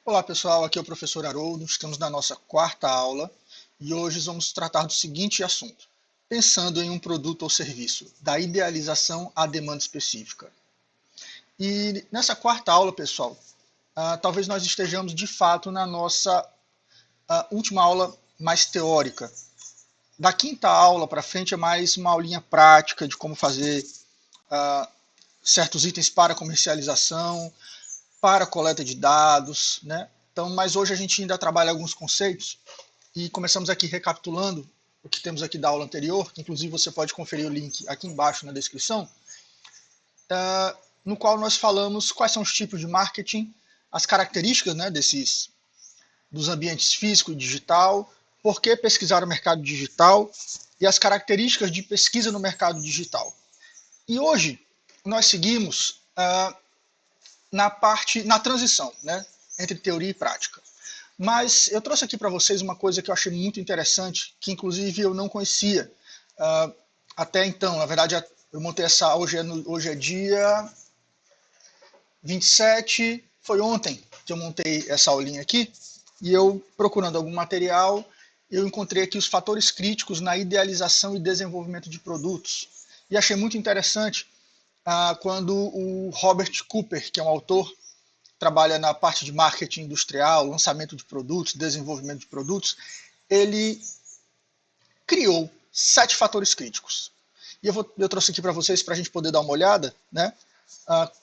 Olá pessoal, aqui é o professor Haroldo, estamos na nossa quarta aula e hoje vamos tratar do seguinte assunto: pensando em um produto ou serviço, da idealização à demanda específica. E nessa quarta aula, pessoal, talvez nós estejamos de fato na nossa última aula mais teórica. Da quinta aula para frente é mais uma aulinha prática de como fazer certos itens para comercialização, para coleta de dados, né? Então, mas hoje a gente ainda trabalha alguns conceitos e começamos aqui recapitulando o que temos aqui da aula anterior, que inclusive você pode conferir o link aqui embaixo na descrição, no qual nós falamos quais são os tipos de marketing, as características, né, dos ambientes físico e digital, por que pesquisar o mercado digital e as características de pesquisa no mercado digital. E hoje nós seguimos na transição, né, entre teoria e prática. Mas eu trouxe aqui para vocês uma coisa que eu achei muito interessante, que inclusive eu não conhecia até então. Na verdade, eu montei essa. Hoje é dia 27, foi ontem que eu montei essa aulinha aqui, e eu, procurando algum material, eu encontrei aqui os fatores críticos na idealização e desenvolvimento de produtos. E achei muito interessante quando o Robert Cooper, que é um autor, trabalha na parte de marketing industrial, lançamento de produtos, desenvolvimento de produtos, ele criou 7 fatores críticos. E eu trouxe aqui para vocês para a gente poder dar uma olhada, né?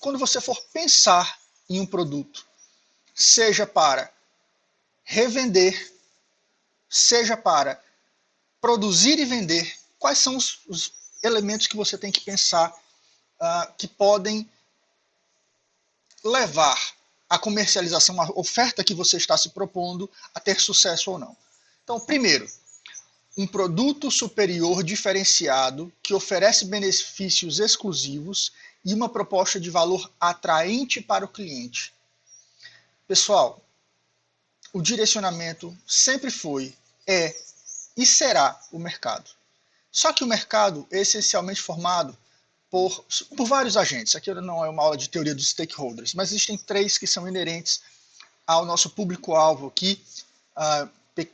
Quando você for pensar em um produto, seja para revender, seja para produzir e vender, quais são os elementos que você tem que pensar que podem levar a comercialização, a oferta que você está se propondo a ter sucesso ou não. Então, primeiro, um produto superior diferenciado que oferece benefícios exclusivos e uma proposta de valor atraente para o cliente. Pessoal, o direcionamento sempre foi, é e será o mercado. Só que o mercado é essencialmente formado por vários agentes. Aqui não é uma aula de teoria dos stakeholders, mas existem 3 que são inerentes ao nosso público-alvo aqui,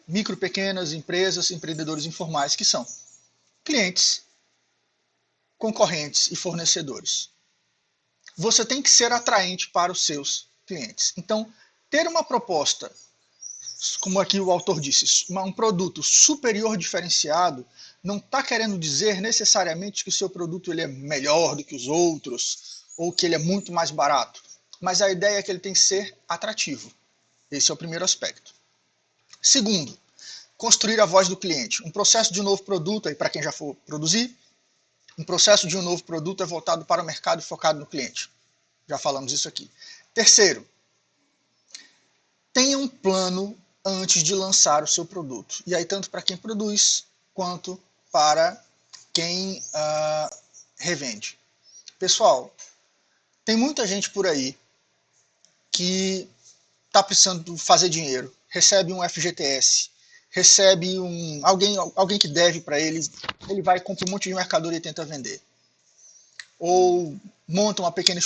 micro, pequenas empresas, empreendedores informais, que são clientes, concorrentes e fornecedores. Você tem que ser atraente para os seus clientes. Então, ter uma proposta, como aqui o autor disse, um produto superior diferenciado, não está querendo dizer necessariamente que o seu produto ele é melhor do que os outros, ou que ele é muito mais barato. Mas a ideia é que ele tem que ser atrativo. Esse é o primeiro aspecto. Segundo, construir a voz do cliente. Um processo de um novo produto, para quem já for produzir, um processo de um novo produto é voltado para o mercado e focado no cliente. Já falamos isso aqui. Terceiro, tenha um plano antes de lançar o seu produto. E aí, tanto para quem produz, quanto para quem revende. Pessoal, tem muita gente por aí que está precisando fazer dinheiro, recebe um FGTS, recebe alguém que deve para ele, ele vai comprar um monte de mercadoria e tenta vender. Ou monta uma pequena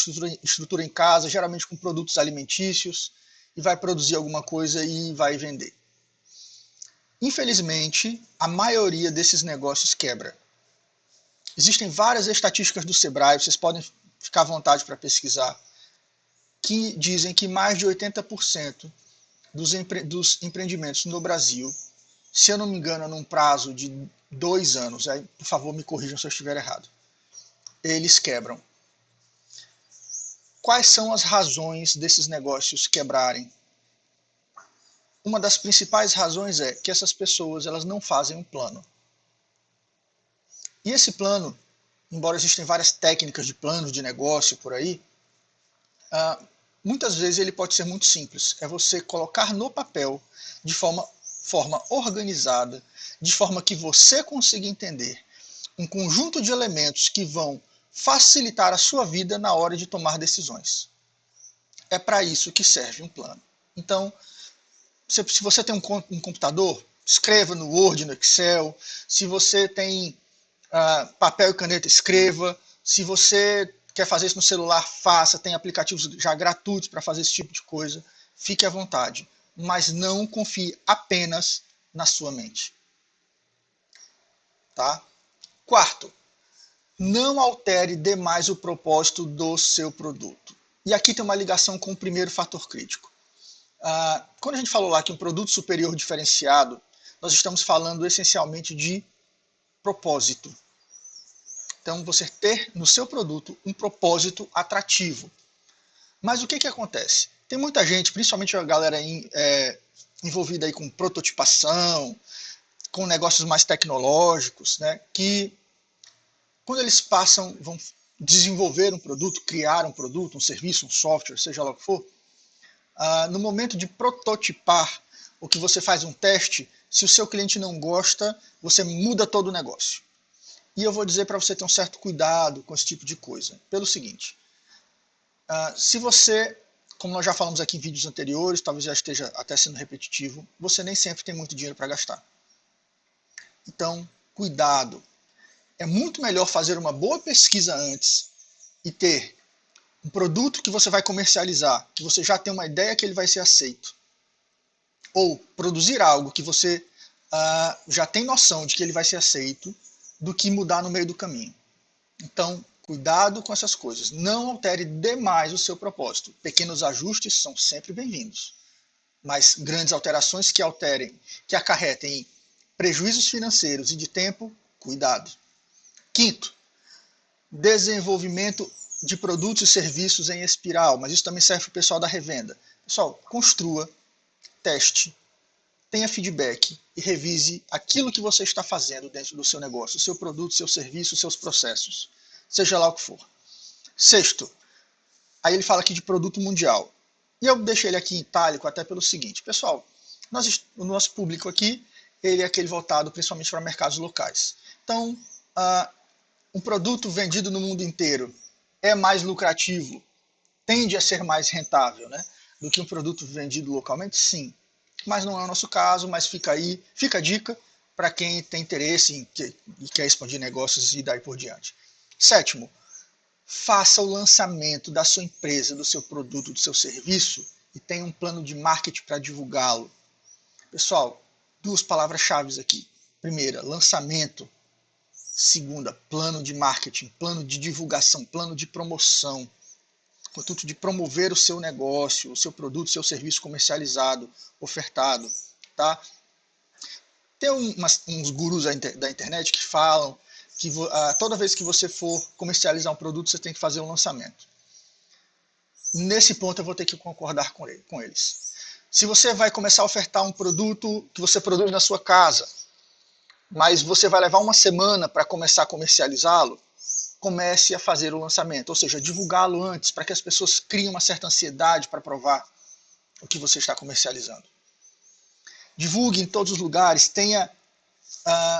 estrutura em casa, geralmente com produtos alimentícios, e vai produzir alguma coisa e vai vender. Infelizmente, a maioria desses negócios quebra. Existem várias estatísticas do Sebrae, vocês podem ficar à vontade para pesquisar, que dizem que mais de 80% dos empreendimentos no Brasil, se eu não me engano, num prazo de 2 anos, aí, por favor me corrijam se eu estiver errado, eles quebram. Quais são as razões desses negócios quebrarem? Uma das principais razões é que essas pessoas elas não fazem um plano. E esse plano, embora existem várias técnicas de planos de negócio por aí, muitas vezes ele pode ser muito simples. É você colocar no papel de forma organizada, de forma que você consiga entender um conjunto de elementos que vão facilitar a sua vida na hora de tomar decisões. É para isso que serve um plano. Então, se você tem um computador, escreva no Word, no Excel. Se você tem papel e caneta, escreva. Se você quer fazer isso no celular, faça. Tem aplicativos já gratuitos para fazer esse tipo de coisa. fique à vontade, mas não confie apenas na sua mente. Tá? Quarto, não altere demais o propósito do seu produto. E aqui tem uma ligação com o primeiro fator crítico. Quando a gente falou lá que um produto superior diferenciado, nós estamos falando essencialmente de propósito. Então, você ter no seu produto um propósito atrativo. Mas o que acontece? Tem muita gente, principalmente a galera envolvida aí com prototipação, com negócios mais tecnológicos, né, que quando eles vão desenvolver um produto, criar um produto, um serviço, um software, seja lá o que for, no momento de prototipar, o que você faz um teste, se o seu cliente não gosta, você muda todo o negócio. E eu vou dizer para você ter um certo cuidado com esse tipo de coisa. Pelo seguinte, se você, como nós já falamos aqui em vídeos anteriores, talvez já esteja até sendo repetitivo, você nem sempre tem muito dinheiro para gastar. Então, cuidado. É muito melhor fazer uma boa pesquisa antes e ter um produto que você vai comercializar, que você já tem uma ideia que ele vai ser aceito. Ou produzir algo que você já tem noção de que ele vai ser aceito, do que mudar no meio do caminho. Então, cuidado com essas coisas. Não altere demais o seu propósito. Pequenos ajustes são sempre bem-vindos. Mas grandes alterações que acarretem prejuízos financeiros e de tempo, cuidado. Quinto, desenvolvimento de produtos e serviços em espiral, mas isso também serve para o pessoal da revenda. Pessoal, construa, teste, tenha feedback e revise aquilo que você está fazendo dentro do seu negócio, o seu produto, seu serviço, seus processos, seja lá o que for. Sexto, aí ele fala aqui de produto mundial. E eu deixei ele aqui em itálico até pelo seguinte, pessoal, o nosso público aqui, ele é aquele voltado principalmente para mercados locais. Então, um produto vendido no mundo inteiro é mais lucrativo, tende a ser mais rentável, né, do que um produto vendido localmente? Sim. Mas não é o nosso caso, mas fica a dica para quem tem interesse e quer expandir negócios e daí por diante. Sétimo, faça o lançamento da sua empresa, do seu produto, do seu serviço e tenha um plano de marketing para divulgá-lo. Pessoal, duas palavras-chave aqui. Primeira, lançamento. Segunda, plano de marketing, plano de divulgação, plano de promoção, com o intuito de promover o seu negócio, o seu produto, o seu serviço comercializado, ofertado. Tá? Tem uns gurus da internet que falam que toda vez que você for comercializar um produto, você tem que fazer um lançamento. Nesse ponto eu vou ter que concordar com eles. Se você vai começar a ofertar um produto que você produz na sua casa, mas você vai levar uma semana para começar a comercializá-lo, comece a fazer o lançamento, ou seja, divulgá-lo antes, para que as pessoas criem uma certa ansiedade para provar o que você está comercializando. Divulgue em todos os lugares,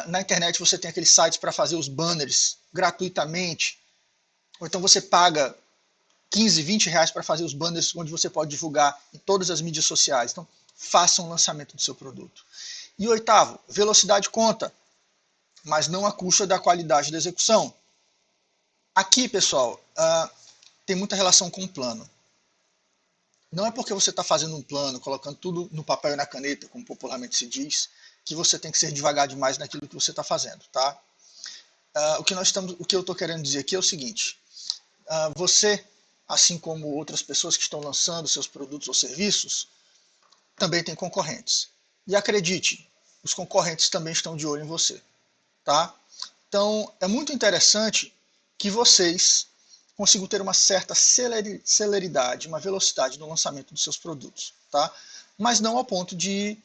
na internet você tem aqueles sites para fazer os banners gratuitamente, ou então você paga 15, 20 reais para fazer os banners onde você pode divulgar em todas as mídias sociais. Então, faça um lançamento do seu produto. E oitavo, velocidade conta, mas não à custa da qualidade da execução. Aqui, pessoal, tem muita relação com o plano. Não é porque você está fazendo um plano, colocando tudo no papel e na caneta, como popularmente se diz, que você tem que ser devagar demais naquilo que você está fazendo. Tá? O que eu estou querendo dizer aqui é o seguinte, você, assim como outras pessoas que estão lançando seus produtos ou serviços, também tem concorrentes. E acredite, os concorrentes também estão de olho em você. Tá? Então, é muito interessante que vocês consigam ter uma certa celeridade, uma velocidade no lançamento dos seus produtos. Tá? Mas não ao ponto de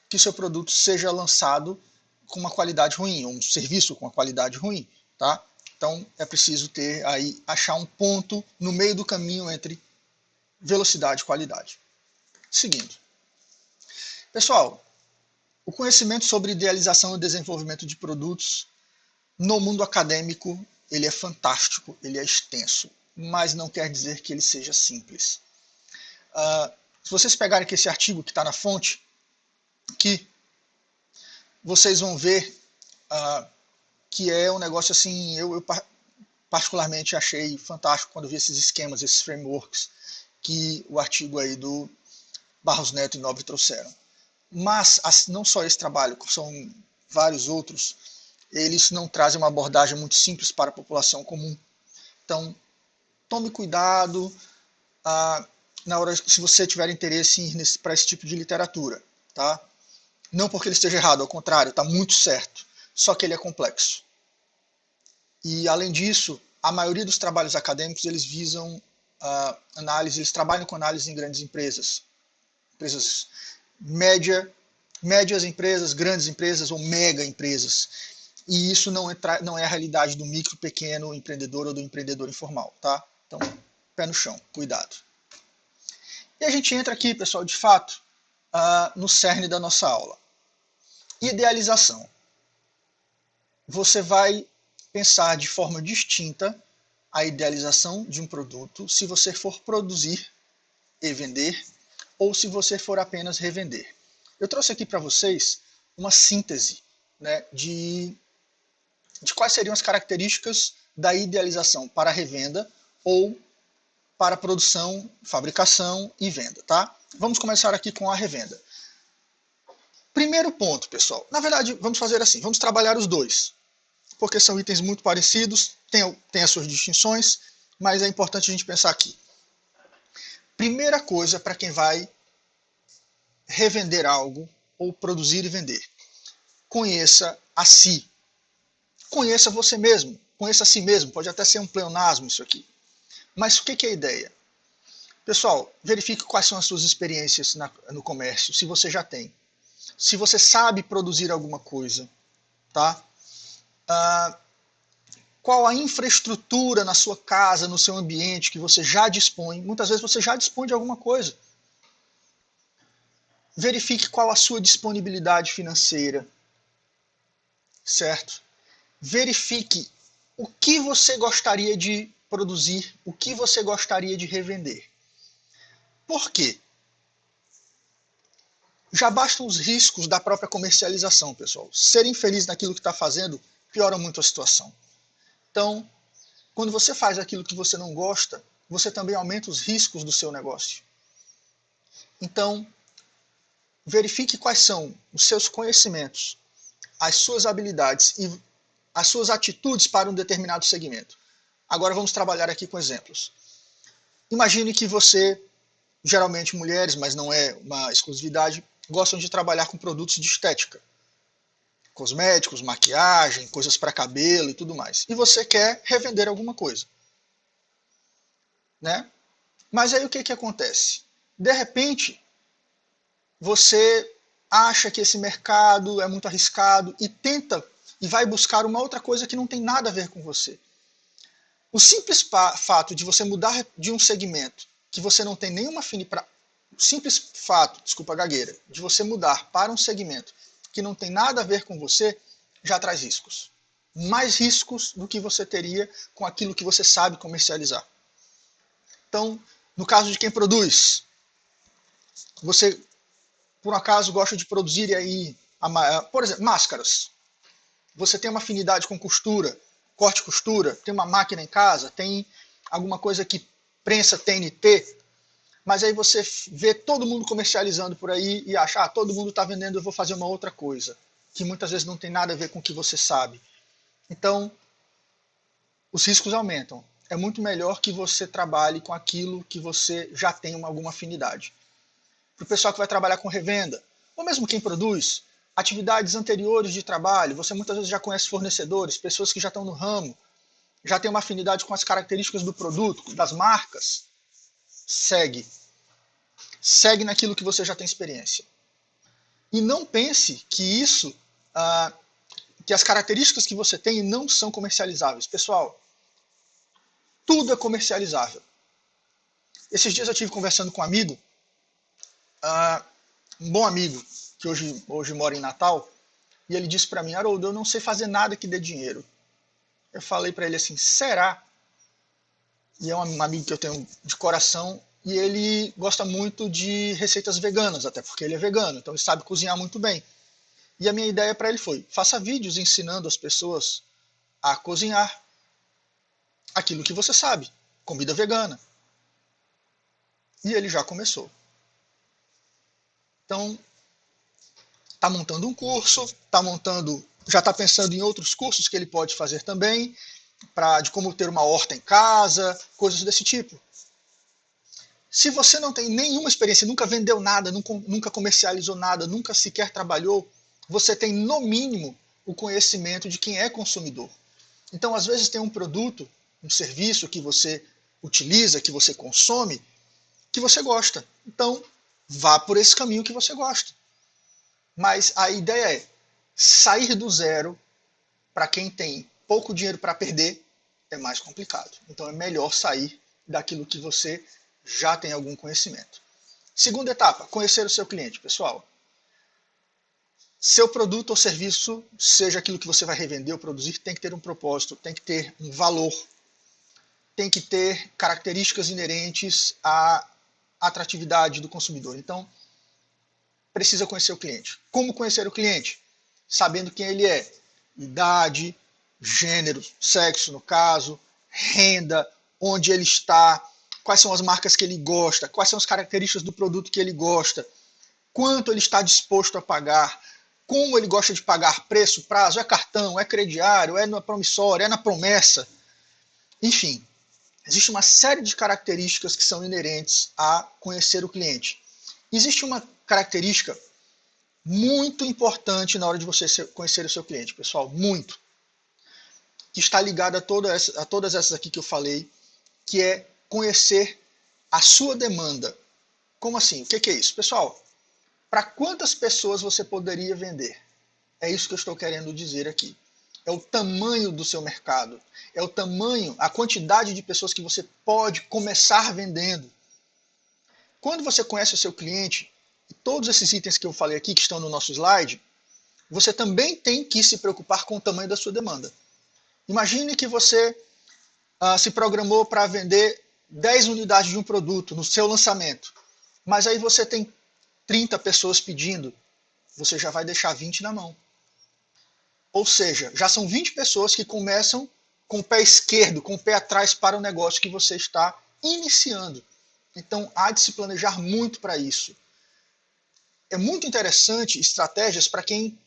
que o seu produto seja lançado com uma qualidade ruim, ou um serviço com uma qualidade ruim. Tá? Então, é preciso achar um ponto no meio do caminho entre velocidade e qualidade. Seguindo. Pessoal, o conhecimento sobre idealização e desenvolvimento de produtos no mundo acadêmico, ele é fantástico, ele é extenso, mas não quer dizer que ele seja simples. Se vocês pegarem aqui esse artigo que está na fonte, aqui, vocês vão ver que é um negócio assim, eu particularmente achei fantástico quando vi esses esquemas, esses frameworks que o artigo aí do Barros Neto e Nobre trouxeram. Mas não só esse trabalho, são vários outros, eles não trazem uma abordagem muito simples para a população comum. Então, tome cuidado na hora se você tiver interesse para esse tipo de literatura. Tá? Não porque ele esteja errado, ao contrário, está muito certo. Só que ele é complexo. E, além disso, a maioria dos trabalhos acadêmicos eles visam análise, eles trabalham com análise em grandes empresas. Empresas médias empresas, grandes empresas ou mega empresas. E isso não é a realidade do micro, pequeno empreendedor ou do empreendedor informal. Tá? Então, pé no chão, cuidado. E a gente entra aqui, pessoal, de fato, no cerne da nossa aula. Idealização. Você vai pensar de forma distinta a idealização de um produto se você for produzir e vender ou se você for apenas revender. Eu trouxe aqui para vocês uma síntese, né, de quais seriam as características da idealização para revenda ou para produção, fabricação e venda. Tá? Vamos começar aqui com a revenda. Primeiro ponto, pessoal. Na verdade, vamos fazer assim, vamos trabalhar os dois, porque são itens muito parecidos, tem as suas distinções, mas é importante a gente pensar aqui. Primeira coisa para quem vai revender algo ou produzir e vender. Conheça a si. Conheça você mesmo. Conheça a si mesmo. Pode até ser um pleonasmo isso aqui. Mas o que é a ideia? Pessoal, verifique quais são as suas experiências no comércio, se você já tem. Se você sabe produzir alguma coisa, tá? Qual a infraestrutura na sua casa, no seu ambiente que você já dispõe. Muitas vezes você já dispõe de alguma coisa. Verifique qual a sua disponibilidade financeira, certo? Verifique o que você gostaria de produzir, o que você gostaria de revender. Por quê? Já bastam os riscos da própria comercialização, pessoal. Ser infeliz naquilo que está fazendo piora muito a situação. Então, quando você faz aquilo que você não gosta, você também aumenta os riscos do seu negócio. Então, verifique quais são os seus conhecimentos, as suas habilidades e as suas atitudes para um determinado segmento. Agora vamos trabalhar aqui com exemplos. Imagine que você, geralmente mulheres, mas não é uma exclusividade, gostam de trabalhar com produtos de estética. Cosméticos, maquiagem, coisas para cabelo e tudo mais. E você quer revender alguma coisa. Né? Mas aí o que acontece? De repente, você acha que esse mercado é muito arriscado e tenta e vai buscar uma outra coisa que não tem nada a ver com você. O simples fato de você mudar de um segmento que você não tem nenhuma afinidade, o simples fato, desculpa a gagueira, de você mudar para um segmento que não tem nada a ver com você, já traz riscos. Mais riscos do que você teria com aquilo que você sabe comercializar. Então, no caso de quem produz, você por um acaso gosta de produzir aí, por exemplo, máscaras. Você tem uma afinidade com costura, corte e costura, tem uma máquina em casa, tem alguma coisa que prensa TNT, mas aí você vê todo mundo comercializando por aí e acha, todo mundo está vendendo, eu vou fazer uma outra coisa, que muitas vezes não tem nada a ver com o que você sabe. Então, os riscos aumentam. É muito melhor que você trabalhe com aquilo que você já tem alguma afinidade. Para o pessoal que vai trabalhar com revenda, ou mesmo quem produz, atividades anteriores de trabalho, você muitas vezes já conhece fornecedores, pessoas que já estão no ramo, já tem uma afinidade com as características do produto, das marcas. Segue. Segue naquilo que você já tem experiência. E não pense que isso, que as características que você tem não são comercializáveis. Pessoal, tudo é comercializável. Esses dias eu estive conversando com um amigo, um bom amigo, que hoje mora em Natal, e ele disse para mim, Haroldo, eu não sei fazer nada que dê dinheiro. Eu falei para ele assim, será? E é um amigo que eu tenho de coração, e ele gosta muito de receitas veganas, até porque ele é vegano, então ele sabe cozinhar muito bem. E a minha ideia para ele foi, faça vídeos ensinando as pessoas a cozinhar aquilo que você sabe, comida vegana. E ele já começou. Então, está montando um curso, já está pensando em outros cursos que ele pode fazer também, de como ter uma horta em casa, coisas desse tipo. Se você não tem nenhuma experiência, nunca vendeu nada, nunca comercializou nada, nunca sequer trabalhou, você tem, no mínimo, o conhecimento de quem é consumidor. Então, às vezes, tem um produto, um serviço que você utiliza, que você consome, que você gosta. Então, vá por esse caminho que você gosta. Mas a ideia é sair do zero, para quem tem pouco dinheiro para perder, é mais complicado. Então, é melhor sair daquilo que você já tem algum conhecimento. Segunda etapa, conhecer o seu cliente. Pessoal, seu produto ou serviço, seja aquilo que você vai revender ou produzir, tem que ter um propósito, tem que ter um valor, tem que ter características inerentes à atratividade do consumidor. Então, precisa conhecer o cliente. Como conhecer o cliente? Sabendo quem ele é. Idade, gênero, sexo no caso, renda, onde ele está, quais são as marcas que ele gosta, quais são as características do produto que ele gosta, quanto ele está disposto a pagar, como ele gosta de pagar, preço, prazo, é cartão, é crediário, é na promissória, é na promessa. Enfim, existe uma série de características que são inerentes a conhecer o cliente. Existe uma característica muito importante na hora de você conhecer o seu cliente, pessoal, muito, que está ligada a todas essas aqui que eu falei, que é conhecer a sua demanda. Como assim? O que é isso? Pessoal, para quantas pessoas você poderia vender? É isso que eu estou querendo dizer aqui. É o tamanho do seu mercado. É o tamanho, a quantidade de pessoas que você pode começar vendendo. Quando você conhece o seu cliente, todos esses itens que eu falei aqui, que estão no nosso slide, você também tem que se preocupar com o tamanho da sua demanda. Imagine que você se programou para vender 10 unidades de um produto no seu lançamento, mas aí você tem 30 pessoas pedindo, você já vai deixar 20 na mão. Ou seja, já são 20 pessoas que começam com o pé esquerdo, com o pé atrás para o negócio que você está iniciando. Então, há de se planejar muito para isso. É muito interessante estratégias para quem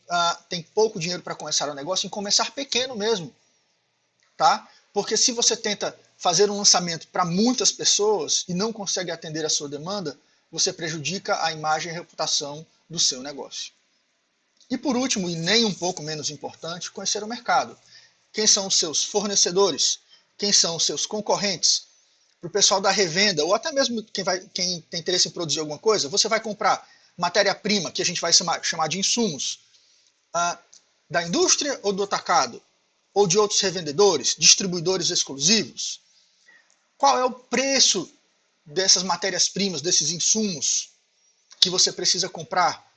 tem pouco dinheiro para começar o negócio, em começar pequeno mesmo. Tá? Porque se você tenta fazer um lançamento para muitas pessoas e não consegue atender a sua demanda, você prejudica a imagem e a reputação do seu negócio. E por último, e nem um pouco menos importante, conhecer o mercado. Quem são os seus fornecedores? Quem são os seus concorrentes? Para o pessoal da revenda, ou até mesmo quem tem interesse em produzir alguma coisa, você vai comprar matéria-prima, que a gente vai chamar de insumos, da indústria ou do atacado? Ou de outros revendedores, distribuidores exclusivos? Qual é o preço dessas matérias-primas, desses insumos que você precisa comprar?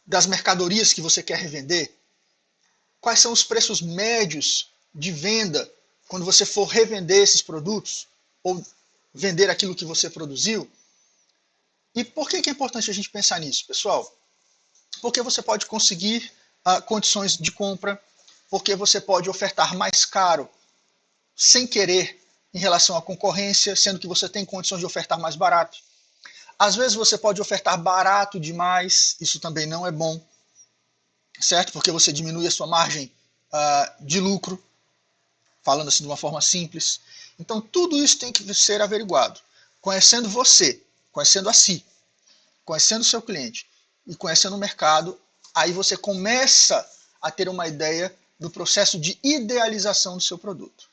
Das mercadorias que você quer revender? Quais são os preços médios de venda quando você for revender esses produtos ou vender aquilo que você produziu? E por que é importante a gente pensar nisso, pessoal? Porque você pode conseguir condições de compra, porque você pode ofertar mais caro sem querer em relação à concorrência, sendo que você tem condições de ofertar mais barato. Às vezes você pode ofertar barato demais, isso também não é bom, certo? Porque você diminui a sua margem de lucro, falando assim de uma forma simples. Então tudo isso tem que ser averiguado. Conhecendo você, conhecendo a si, conhecendo o seu cliente e conhecendo o mercado, aí você começa a ter uma ideia do processo de idealização do seu produto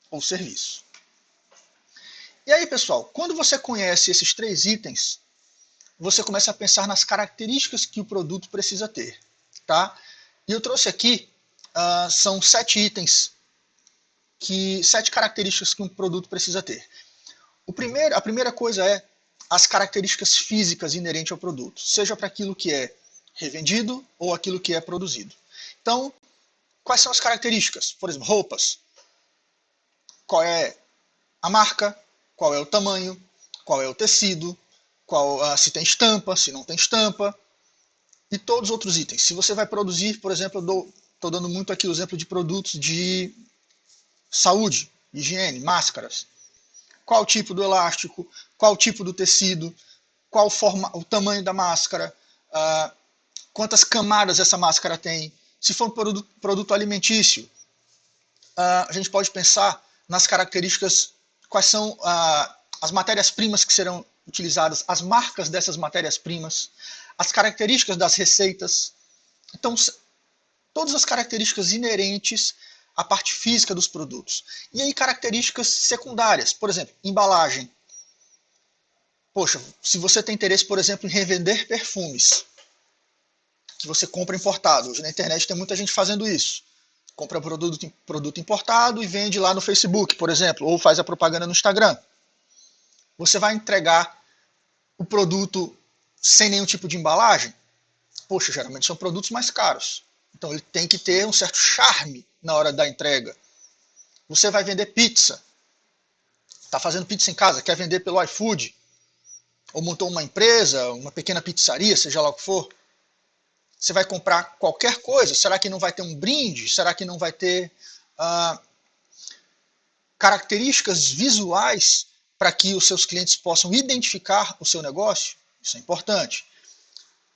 ou serviço. E aí, pessoal, quando você conhece esses 3 itens, você começa a pensar nas características que o produto precisa ter. Tá? E eu trouxe aqui, são 7 itens, 7 características que um produto precisa ter. A primeira coisa é as características físicas inerentes ao produto, seja para aquilo que é revendido ou aquilo que é produzido. Então, quais são as características? Por exemplo, roupas. Qual é a marca? Qual é o tamanho? Qual é o tecido? Se tem estampa, se não tem estampa. E todos os outros itens. Se você vai produzir, por exemplo, estou dando muito aqui o exemplo de produtos de saúde, higiene, máscaras. Qual o tipo do elástico? Qual o tipo do tecido? qual forma, o tamanho da máscara, quantas camadas essa máscara tem. Se for um produto alimentício, a gente pode pensar nas características, quais são as matérias-primas que serão utilizadas, as marcas dessas matérias-primas, as características das receitas. Então, todas as características inerentes à parte física dos produtos. E aí características secundárias, por exemplo, embalagem. Poxa, se você tem interesse, por exemplo, em revender perfumes, que você compra importado. Hoje na internet tem muita gente fazendo isso. Compra produto importado e vende lá no Facebook, por exemplo, ou faz a propaganda no Instagram. Você vai entregar o produto sem nenhum tipo de embalagem? Poxa, geralmente são produtos mais caros. Então ele tem que ter um certo charme na hora da entrega. Você vai vender pizza. Está fazendo pizza em casa, quer vender pelo iFood. Ou montou uma empresa, uma pequena pizzaria, seja lá o que for. Você vai comprar qualquer coisa. Será que não vai ter um brinde? Será que não vai ter características visuais para que os seus clientes possam identificar o seu negócio? Isso é importante.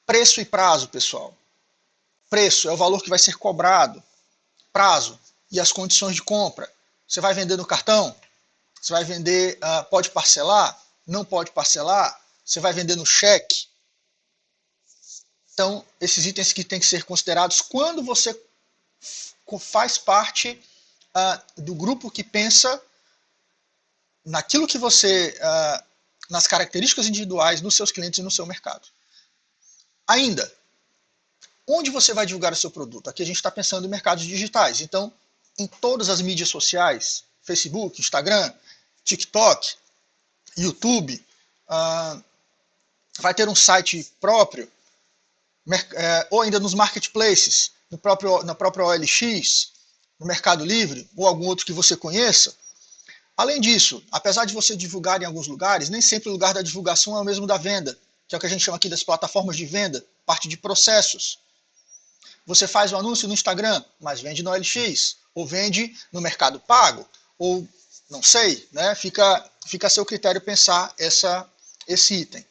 Preço e prazo, pessoal. Preço é o valor que vai ser cobrado. Prazo e as condições de compra. Você vai vender no cartão? Você vai vender, pode parcelar? Não pode parcelar? Você vai vender no cheque? Então, esses itens que têm que ser considerados quando você faz parte do grupo que pensa naquilo que você, nas características individuais dos seus clientes e no seu mercado. Ainda, onde você vai divulgar o seu produto? Aqui a gente está pensando em mercados digitais. Então, em todas as mídias sociais, Facebook, Instagram, TikTok, YouTube, vai ter um site próprio, ou ainda nos marketplaces, na própria OLX, no Mercado Livre, ou algum outro que você conheça. Além disso, apesar de você divulgar em alguns lugares, nem sempre o lugar da divulgação é o mesmo da venda, que é o que a gente chama aqui das plataformas de venda, parte de processos. Você faz um anúncio no Instagram, mas vende no OLX, ou vende no Mercado Pago, ou não sei, né? Fica a seu critério pensar esse item.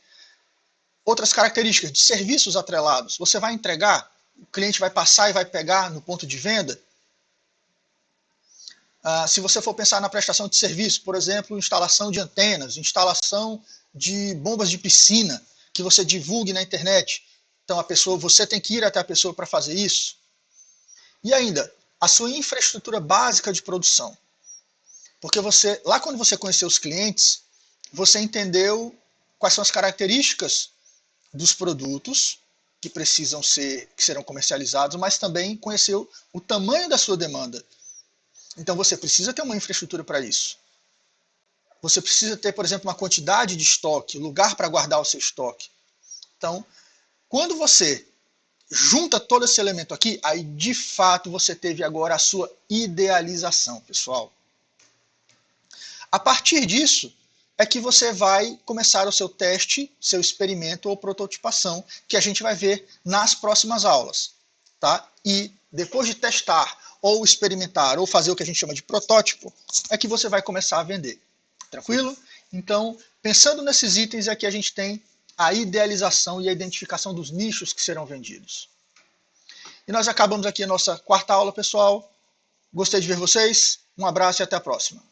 Outras características de serviços atrelados. Você vai entregar, o cliente vai passar e vai pegar no ponto de venda. Se você for pensar na prestação de serviço, por exemplo, instalação de antenas, instalação de bombas de piscina, que você divulgue na internet. Então você tem que ir até a pessoa para fazer isso. E ainda, a sua infraestrutura básica de produção. Porque lá quando você conheceu os clientes, você entendeu quais são as características dos produtos que serão comercializados, mas também conheceu o tamanho da sua demanda. Então você precisa ter uma infraestrutura para isso. Você precisa ter, por exemplo, uma quantidade de estoque, lugar para guardar o seu estoque. Então, quando você junta todo esse elemento aqui, aí de fato você teve agora a sua idealização, pessoal. A partir disso é que você vai começar o seu teste, seu experimento ou prototipação, que a gente vai ver nas próximas aulas. Tá? E depois de testar, ou experimentar, ou fazer o que a gente chama de protótipo, é que você vai começar a vender. Tranquilo? Então, pensando nesses itens, aqui a gente tem a idealização e a identificação dos nichos que serão vendidos. E nós acabamos aqui a nossa quarta aula, pessoal. Gostei de ver vocês. Um abraço e até a próxima.